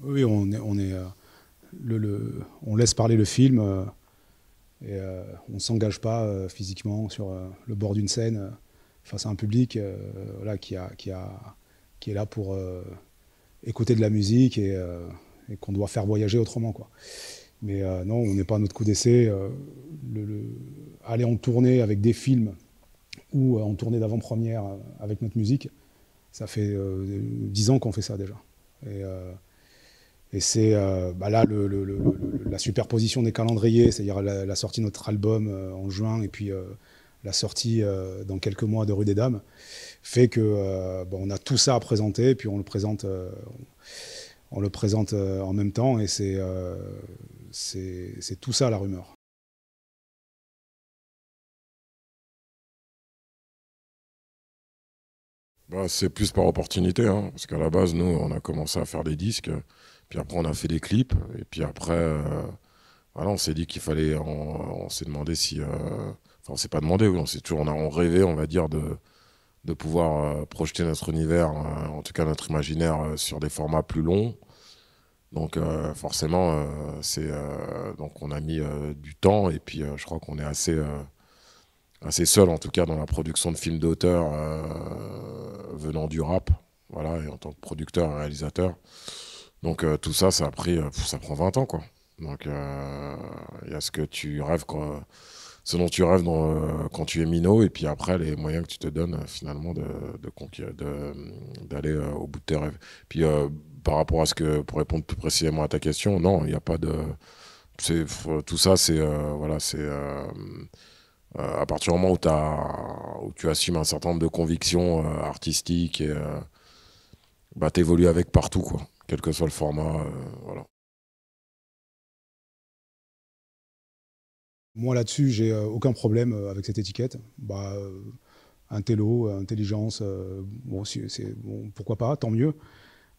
Oui, on laisse parler le film et on ne s'engage pas physiquement sur le bord d'une scène face à un public voilà, qui est là pour écouter de la musique et qu'on doit faire voyager autrement, quoi. Mais non, on n'est pas à notre coup d'essai. Aller en tournée avec des films ou en tournée d'avant-première avec notre musique, ça fait 10 ans qu'on fait ça déjà. Et, euh, et c'est bah là la superposition des calendriers, c'est-à-dire la sortie de notre album en juin et puis la sortie dans quelques mois de Rue des Dames, fait que bon, on a tout ça à présenter, puis on le présente en même temps, et c'est tout ça la rumeur. Bah, c'est plus par opportunité, hein, parce qu'à la base, nous, on a commencé à faire des disques, puis après, on a fait des clips, et puis après, voilà, on s'est dit qu'il fallait, on s'est demandé si, enfin, on s'est pas demandé, oui, on rêvait, on va dire, de pouvoir projeter notre univers, en tout cas notre imaginaire, sur des formats plus longs. Donc, forcément, donc on a mis du temps, et puis je crois qu'on est assez seul, en tout cas, dans la production de films d'auteur venant du rap, voilà, et en tant que producteur et réalisateur. Donc tout ça, ça prend 20 ans, quoi. Donc il y a ce que tu rêves ce dont tu rêves quand tu es minot, et puis après les moyens que tu te donnes finalement d'aller au bout de tes rêves. Puis par rapport à pour répondre plus précisément à ta question, non, il n'y a pas de, tout ça, c'est voilà, c'est à partir du moment où tu assumes un certain nombre de convictions artistiques, et bah, t'évolues avec partout, quoi, quel que soit le format, voilà. Moi là-dessus, j'ai aucun problème avec cette étiquette. Bah, intello, intelligence, bon, bon, pourquoi pas, tant mieux.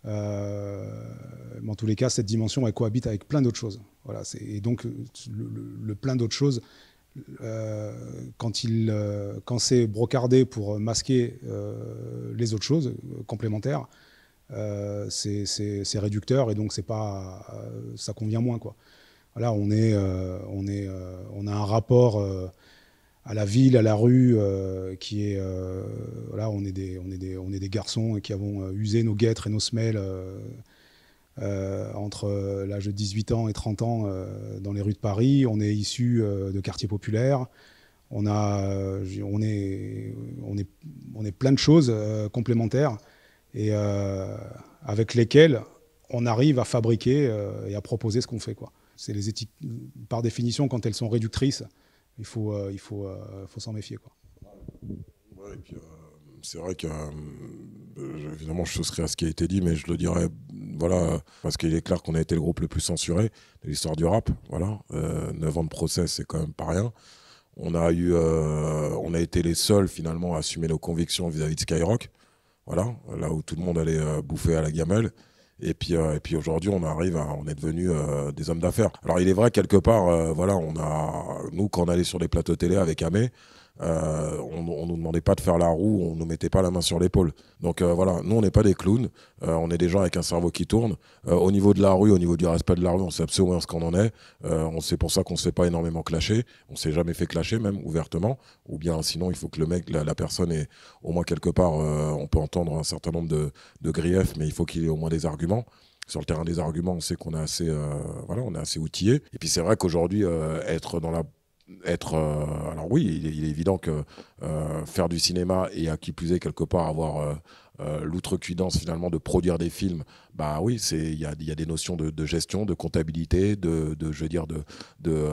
Mais en tous les cas, cette dimension, elle cohabite avec plein d'autres choses. Voilà, et donc, le plein d'autres choses, quand c'est brocardé pour masquer les autres choses complémentaires, c'est réducteur, et donc ça convient moins, quoi. Voilà, on a un rapport à la ville, à la rue, qui est, voilà, on est des garçons qui avons usé nos guêtres et nos semelles entre l'âge de 18 ans et 30 ans dans les rues de Paris. On est issus de quartiers populaires. On a, on est, on est, on est plein de choses complémentaires et avec lesquelles on arrive à fabriquer et à proposer ce qu'on fait, quoi. C'est les éthiques, par définition, quand elles sont réductrices, faut s'en méfier, quoi. Ouais, et puis, c'est vrai que, évidemment, je souscris à ce qui a été dit, mais je le dirais, voilà, parce qu'il est clair qu'on a été le groupe le plus censuré de l'histoire du rap. Voilà, 9 ans de procès, c'est quand même pas rien. On a été les seuls finalement à assumer nos convictions vis-à-vis de Skyrock. Voilà, là où tout le monde allait bouffer à la gamelle. Et puis aujourd'hui, on est devenus des hommes d'affaires. Alors il est vrai quelque part, voilà, nous quand on allait sur les plateaux télé avec Amé, on nous demandait pas de faire la roue, on nous mettait pas la main sur l'épaule. Donc voilà, nous on n'est pas des clowns, on est des gens avec un cerveau qui tourne. Au niveau de la rue, au niveau du respect de la rue, on sait absolument ce qu'on en est. C'est pour ça qu'on ne s'est pas énormément clasher. On s'est jamais fait clasher, même ouvertement. Ou bien sinon, il faut que la personne ait au moins quelque part, on peut entendre un certain nombre de griefs, mais il faut qu'il ait au moins des arguments. Sur le terrain des arguments, on sait qu'on est voilà, on est assez outillé. Et puis c'est vrai qu'aujourd'hui, alors oui, il est évident que faire du cinéma, et à qui plus est quelque part avoir l'outrecuidance finalement de produire des films, bah oui, il y a des notions de gestion, de comptabilité, je veux dire de, de,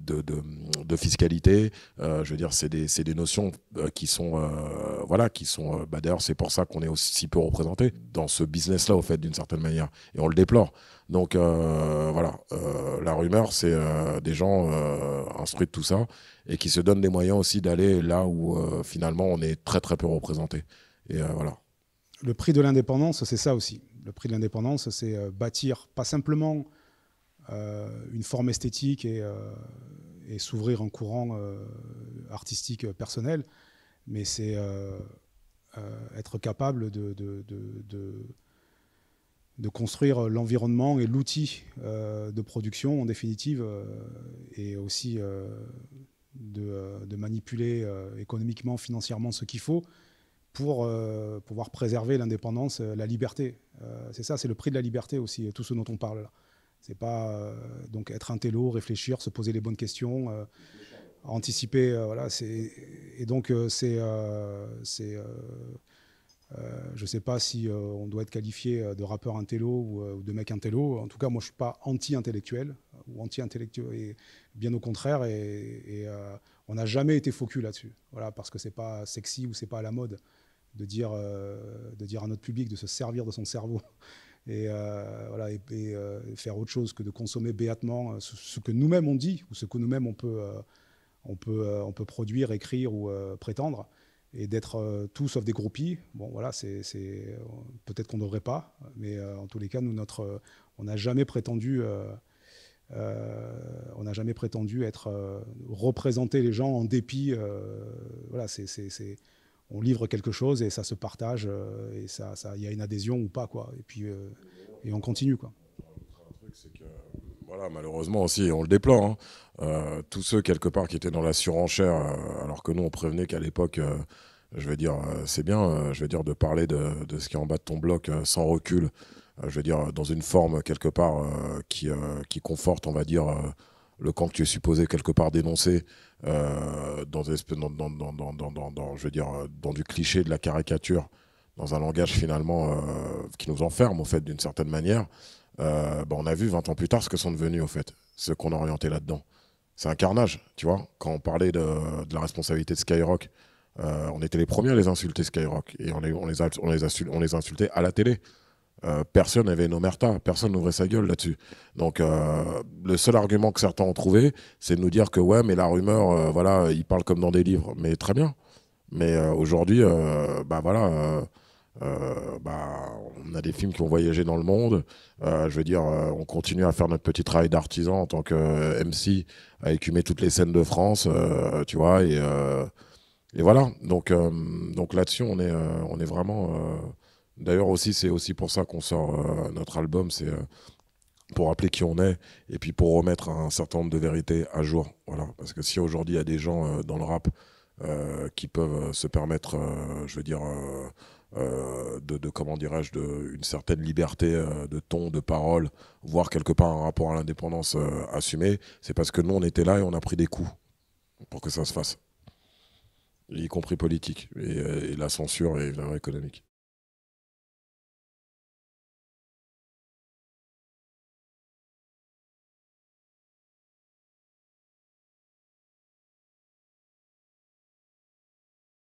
de fiscalité. Je veux dire, c'est des notions qui sont voilà, qui sont bah, d'ailleurs c'est pour ça qu'on est aussi peu représenté dans ce business-là, au fait, d'une certaine manière, et on le déplore. Donc voilà, la rumeur, c'est des gens instruits de tout ça, et qui se donnent les moyens aussi d'aller là où finalement on est très très peu représenté. Et voilà. Le prix de l'indépendance, c'est ça aussi. Le prix de l'indépendance, c'est bâtir pas simplement une forme esthétique et s'ouvrir un courant artistique personnel, mais c'est être capable de construire l'environnement et l'outil de production en définitive, et aussi de manipuler économiquement, financièrement ce qu'il faut pour pouvoir préserver l'indépendance, la liberté. C'est ça, c'est le prix de la liberté aussi, tout ce dont on parle là. C'est pas donc être intello, réfléchir, se poser les bonnes questions, anticiper, voilà. Et donc je ne sais pas si on doit être qualifié de rappeur intello ou de mec intello. En tout cas, moi, je ne suis pas anti-intellectuel ou anti-intellectuel, et bien au contraire. Et on n'a jamais été faux cul là-dessus. Voilà, parce que ce n'est pas sexy ou ce n'est pas à la mode de dire à notre public de se servir de son cerveau et, voilà, et faire autre chose que de consommer béatement ce que nous-mêmes on dit ou ce que nous-mêmes on peut produire, écrire ou prétendre. Et d'être tout sauf des groupies, bon voilà, peut-être qu'on ne devrait pas, mais en tous les cas, nous, on n'a jamais prétendu, être représenter les gens en dépit. Voilà, on livre quelque chose et ça se partage, et il y a une adhésion ou pas, quoi. Et puis et on continue, quoi. Un truc, c'est que, voilà, malheureusement aussi, on le déplore, hein. Tous ceux quelque part qui étaient dans la surenchère, alors que nous on prévenait qu'à l'époque, je veux dire, c'est bien, je veux dire, de parler de ce qui est en bas de ton bloc sans recul, je veux dire, dans une forme quelque part qui conforte, on va dire, le camp que tu es supposé quelque part dénoncer, dans, je veux dire, dans du cliché, de la caricature, dans un langage finalement qui nous enferme, au fait, d'une certaine manière. On a vu 20 ans plus tard ce que sont devenus, au fait, ceux qu'on a orientés là-dedans. C'est un carnage, tu vois. Quand on parlait de la responsabilité de Skyrock, on était les premiers à les insulter, Skyrock, et on les insultait à la télé. Personne n'avait une omerta, personne n'ouvrait sa gueule là-dessus. Donc le seul argument que certains ont trouvé, c'est de nous dire que ouais, mais la rumeur, voilà, ils parlent comme dans des livres. Mais très bien. Mais aujourd'hui, voilà, on a des films qui ont voyagé dans le monde. Je veux dire, on continue à faire notre petit travail d'artisan en tant que MC, à écumer toutes les scènes de France, tu vois, et voilà. Donc là-dessus, on est vraiment. D'ailleurs aussi, c'est aussi pour ça qu'on sort notre album, c'est pour rappeler qui on est et puis pour remettre un certain nombre de vérités à jour. Voilà. Parce que si aujourd'hui il y a des gens dans le rap qui peuvent se permettre, je veux dire, comment dirais-je, une certaine liberté de ton, de parole, voire quelque part un rapport à l'indépendance assumé, c'est parce que nous on était là et on a pris des coups pour que ça se fasse, y compris politique et la censure et évidemment économique.